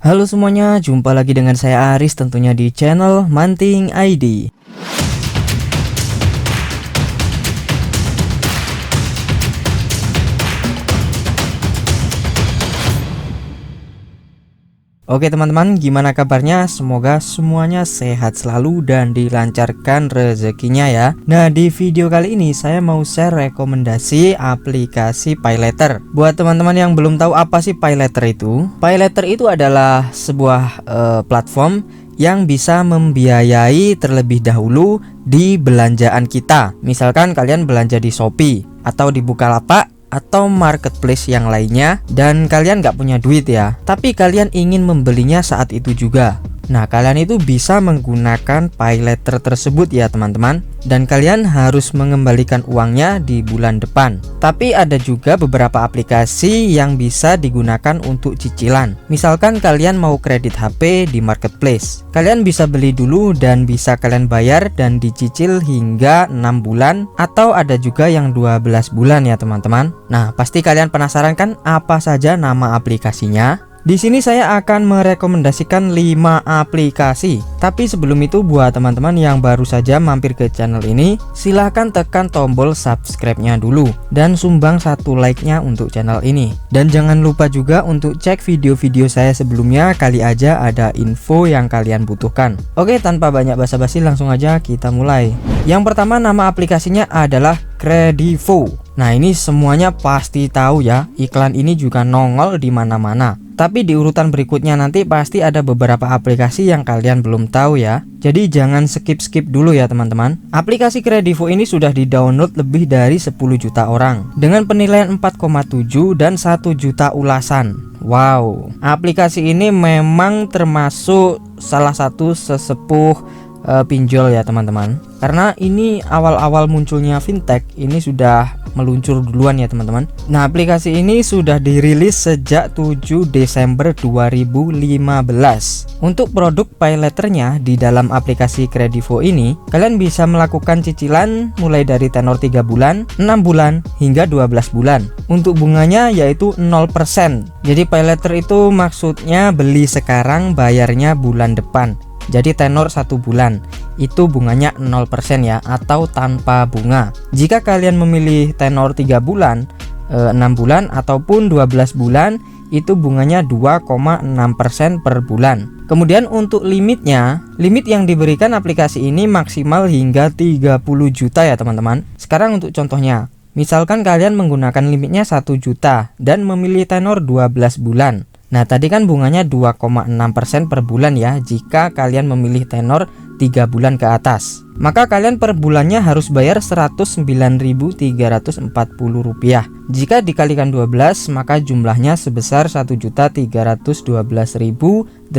Halo semuanya, jumpa lagi dengan saya Aris tentunya di channel Manting ID. Oke teman-teman, gimana kabarnya? Semoga semuanya sehat selalu dan dilancarkan rezekinya ya. Nah, di video kali ini saya mau share rekomendasi aplikasi PayLater. Buat teman-teman yang belum tahu apa sih PayLater itu adalah sebuah platform yang bisa membiayai terlebih dahulu di belanjaan kita. Misalkan kalian belanja di Shopee atau di Bukalapak atau marketplace yang lainnya dan kalian nggak punya duit ya, tapi kalian ingin membelinya saat itu juga. Nah, kalian itu bisa menggunakan PayLater tersebut ya teman-teman, dan kalian harus mengembalikan uangnya di bulan depan. Tapi ada juga beberapa aplikasi yang bisa digunakan untuk cicilan. Misalkan kalian mau kredit HP di marketplace, kalian bisa beli dulu dan bisa kalian bayar dan dicicil hingga 6 bulan atau ada juga yang 12 bulan ya teman-teman. Nah, pasti kalian penasaran kan apa saja nama aplikasinya? Di sini saya akan merekomendasikan 5 aplikasi. Tapi sebelum itu, buat teman-teman yang baru saja mampir ke channel ini, silahkan tekan tombol subscribe-nya dulu dan sumbang 1 like-nya untuk channel ini. Dan jangan lupa juga untuk cek video-video saya sebelumnya, kali aja ada info yang kalian butuhkan. Oke, tanpa banyak basa-basi langsung aja kita mulai. Yang pertama, nama aplikasinya adalah Kredivo. Nah, ini semuanya pasti tahu ya, iklan ini juga nongol di mana-mana. Tapi di urutan berikutnya nanti pasti ada beberapa aplikasi yang kalian belum tahu ya. Jadi jangan skip-skip dulu ya teman-teman. Aplikasi Kredivo ini sudah di-download lebih dari 10 juta orang dengan penilaian 4,7 dan 1 juta ulasan. Wow, aplikasi ini memang termasuk salah satu sesepuh pinjol ya teman-teman, karena ini awal-awal munculnya fintech ini sudah meluncur duluan ya teman-teman. Nah, aplikasi ini sudah dirilis sejak 7 Desember 2015. Untuk produk PayLaternya di dalam aplikasi Kredivo ini, kalian bisa melakukan cicilan mulai dari tenor 3 bulan, 6 bulan, hingga 12 bulan. Untuk bunganya yaitu 0%. Jadi PayLater itu maksudnya beli sekarang bayarnya bulan depan. Jadi tenor 1 bulan itu bunganya 0% ya, atau tanpa bunga. Jika kalian memilih tenor 3 bulan, 6 bulan ataupun 12 bulan, itu bunganya 2,6% per bulan. Kemudian untuk limitnya, limit yang diberikan aplikasi ini maksimal hingga 30 juta ya teman-teman. Sekarang untuk contohnya, misalkan kalian menggunakan limitnya 1 juta dan memilih tenor 12 bulan. Nah, tadi kan bunganya 2,6% per bulan ya jika kalian memilih tenor 3 bulan ke atas. Maka kalian per bulannya harus bayar Rp109.340. Jika dikalikan 12, maka jumlahnya sebesar Rp1.312.080.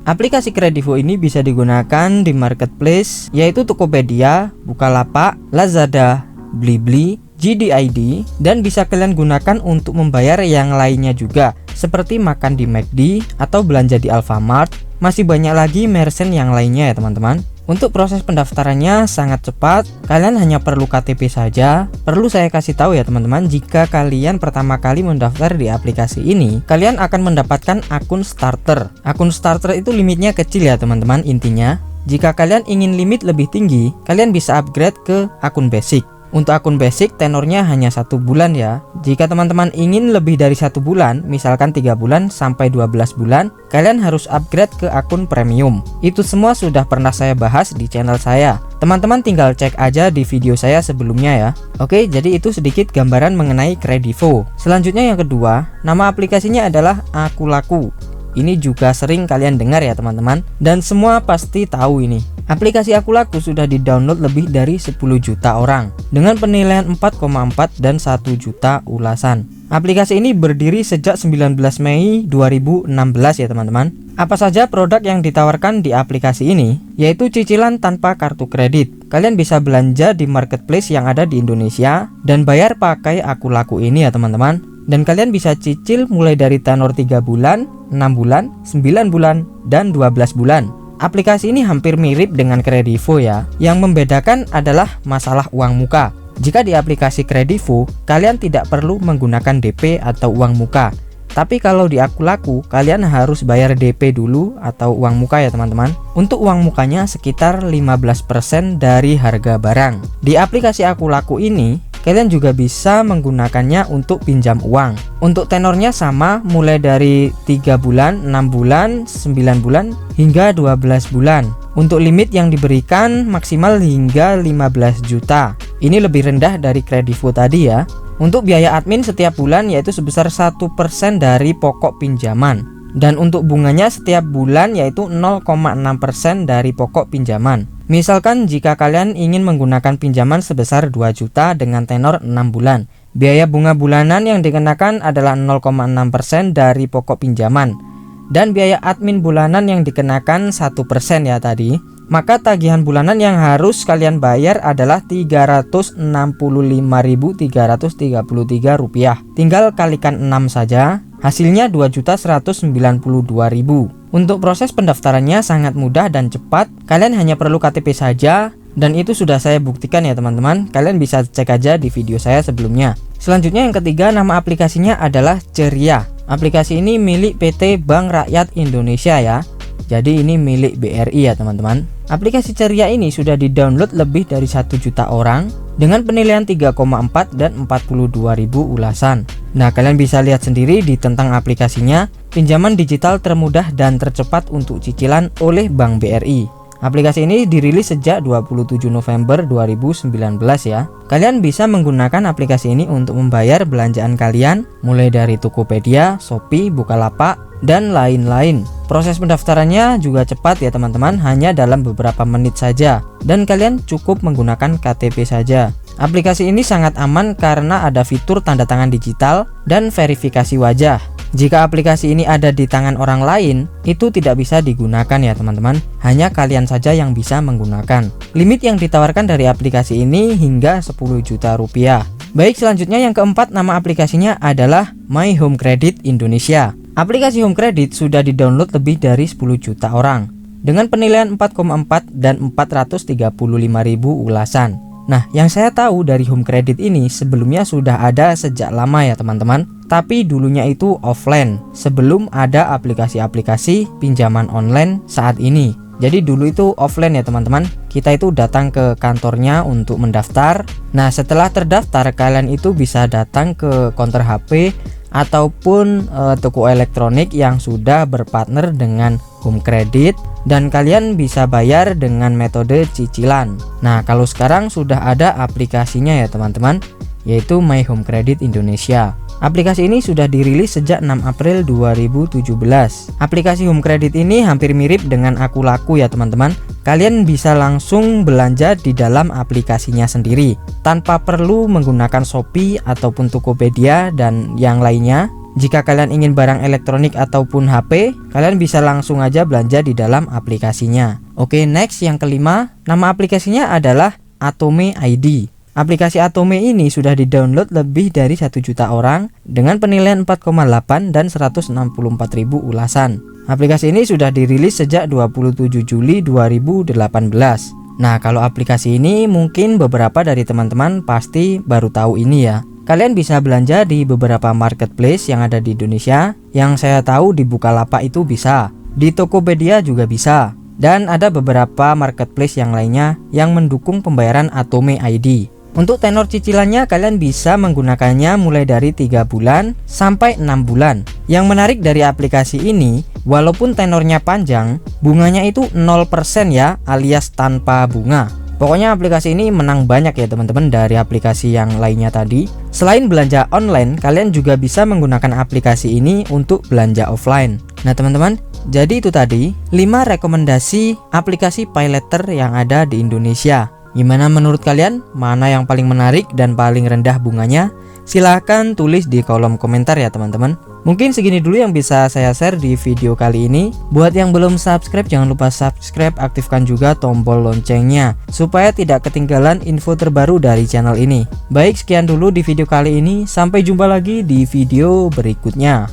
Aplikasi Kredivo ini bisa digunakan di marketplace yaitu Tokopedia, Bukalapak, Lazada, Blibli, JD.ID, dan bisa kalian gunakan untuk membayar yang lainnya juga, seperti makan di McD atau belanja di Alfamart. Masih banyak lagi merchant yang lainnya ya teman-teman. Untuk proses pendaftarannya sangat cepat, kalian hanya perlu KTP saja. Perlu saya kasih tahu ya teman-teman, jika kalian pertama kali mendaftar di aplikasi ini, kalian akan mendapatkan akun starter. Akun starter itu limitnya kecil ya teman-teman. Intinya, jika kalian ingin limit lebih tinggi, kalian bisa upgrade ke akun basic. Untuk akun basic tenornya hanya 1 bulan ya. Jika teman-teman ingin lebih dari 1 bulan, misalkan 3 bulan sampai 12 bulan, kalian harus upgrade ke akun premium. Itu semua sudah pernah saya bahas di channel saya. Teman-teman tinggal cek aja di video saya sebelumnya ya. Oke, jadi itu sedikit gambaran mengenai Kredivo. Selanjutnya yang kedua, nama aplikasinya adalah Akulaku. Ini juga sering kalian dengar ya teman-teman, dan semua pasti tahu ini. Aplikasi Akulaku sudah di-download lebih dari 10 juta orang dengan penilaian 4,4 dan 1 juta ulasan. Aplikasi ini berdiri sejak 19 Mei 2016 ya teman-teman. Apa saja produk yang ditawarkan di aplikasi ini? Yaitu cicilan tanpa kartu kredit. Kalian bisa belanja di marketplace yang ada di Indonesia dan bayar pakai Akulaku ini ya teman-teman. Dan kalian bisa cicil mulai dari tenor 3 bulan, 6 bulan, 9 bulan, dan 12 bulan. Aplikasi ini hampir mirip dengan Kredivo ya. Yang membedakan adalah masalah uang muka. Jika di aplikasi Kredivo, kalian tidak perlu menggunakan DP atau uang muka, Tapi kalau di Akulaku kalian harus bayar DP dulu atau uang muka ya teman-teman. Untuk uang mukanya sekitar 15% dari harga barang. Di aplikasi Akulaku ini kalian juga bisa menggunakannya untuk pinjam uang. Untuk tenornya sama, mulai dari 3 bulan, 6 bulan, 9 bulan, hingga 12 bulan. Untuk limit yang diberikan maksimal hingga 15 juta. Ini lebih rendah dari Kredivo tadi ya. Untuk biaya admin setiap bulan yaitu sebesar 1% dari pokok pinjaman. Dan untuk bunganya setiap bulan yaitu 0,6% dari pokok pinjaman. Misalkan jika kalian ingin menggunakan pinjaman sebesar 2 juta dengan tenor 6 bulan. Biaya bunga bulanan yang dikenakan adalah 0,6% dari pokok pinjaman. Dan biaya admin bulanan yang dikenakan 1% ya tadi. Maka tagihan bulanan yang harus kalian bayar adalah Rp365.333. Tinggal kalikan 6 saja. Hasilnya Rp2.192.000. Untuk proses pendaftarannya sangat mudah dan cepat. Kalian hanya perlu KTP saja. Dan itu sudah saya buktikan ya teman-teman. Kalian bisa cek aja di video saya sebelumnya. Selanjutnya yang ketiga, nama aplikasinya adalah Ceria. Aplikasi ini milik PT Bank Rakyat Indonesia ya. Jadi ini milik BRI ya teman-teman. Aplikasi Ceria ini sudah di-download lebih dari 1 juta orang dengan penilaian 3,4 dan 42.000 ulasan. Nah, kalian bisa lihat sendiri di tentang aplikasinya, pinjaman digital termudah dan tercepat untuk cicilan oleh Bank BRI. Aplikasi ini dirilis sejak 27 November 2019 ya. Kalian bisa menggunakan aplikasi ini untuk membayar belanjaan kalian mulai dari Tokopedia, Shopee, Bukalapak, dan lain-lain. Proses pendaftarannya juga cepat ya teman-teman, hanya dalam beberapa menit saja. Dan kalian cukup menggunakan KTP saja. Aplikasi ini sangat aman karena ada fitur tanda tangan digital dan verifikasi wajah. Jika aplikasi ini ada di tangan orang lain, itu tidak bisa digunakan ya teman-teman. Hanya kalian saja yang bisa menggunakan. Limit yang ditawarkan dari aplikasi ini hingga 10 juta rupiah. Baik, selanjutnya yang keempat, nama aplikasinya adalah My Home Credit Indonesia. Aplikasi Home Credit sudah di-download lebih dari 10 juta orang dengan penilaian 4,4 dan 435.000 ulasan. Nah, yang saya tahu dari Home Credit ini sebelumnya sudah ada sejak lama ya teman-teman. Tapi dulunya itu offline, sebelum ada aplikasi-aplikasi pinjaman online saat ini. Jadi dulu itu offline ya teman-teman. Kita itu datang ke kantornya untuk mendaftar. Nah, setelah terdaftar kalian itu bisa datang ke counter HP ataupun toko elektronik yang sudah berpartner dengan Home Credit, dan kalian bisa bayar dengan metode cicilan. Nah, kalau sekarang sudah ada aplikasinya ya teman-teman, yaitu My Home Credit Indonesia. Aplikasi ini sudah dirilis sejak 6 April 2017. Aplikasi Home Credit ini hampir mirip dengan Akulaku ya teman-teman. Kalian bisa langsung belanja di dalam aplikasinya sendiri tanpa perlu menggunakan Shopee ataupun Tokopedia dan yang lainnya. Jika kalian ingin barang elektronik ataupun HP, kalian bisa langsung aja belanja di dalam aplikasinya. Oke, next yang kelima, nama aplikasinya adalah Atome ID. Aplikasi Atome ini sudah di-download lebih dari 1 juta orang dengan penilaian 4,8 dan 164.000 ulasan. Aplikasi ini sudah dirilis sejak 27 Juli 2018. Nah, kalau aplikasi ini mungkin beberapa dari teman-teman pasti baru tahu ini ya. Kalian bisa belanja di beberapa marketplace yang ada di Indonesia. Yang saya tahu di Bukalapak itu bisa, di Tokopedia juga bisa. Dan ada beberapa marketplace yang lainnya yang mendukung pembayaran Atome ID. Untuk tenor cicilannya kalian bisa menggunakannya mulai dari 3 bulan sampai 6 bulan. Yang menarik dari aplikasi ini, walaupun tenornya panjang, bunganya itu 0% ya, alias tanpa bunga. Pokoknya aplikasi ini menang banyak ya teman-teman dari aplikasi yang lainnya tadi. Selain belanja online, kalian juga bisa menggunakan aplikasi ini untuk belanja offline. Nah teman-teman, jadi itu tadi 5 rekomendasi aplikasi paylater yang ada di Indonesia. Gimana menurut kalian? Mana yang paling menarik dan paling rendah bunganya? Silahkan tulis di kolom komentar ya teman-teman. Mungkin segini dulu yang bisa saya share di video kali ini. Buat yang belum subscribe, jangan lupa subscribe, aktifkan juga tombol loncengnya supaya tidak ketinggalan info terbaru dari channel ini. Baik, sekian dulu di video kali ini. Sampai jumpa lagi di video berikutnya.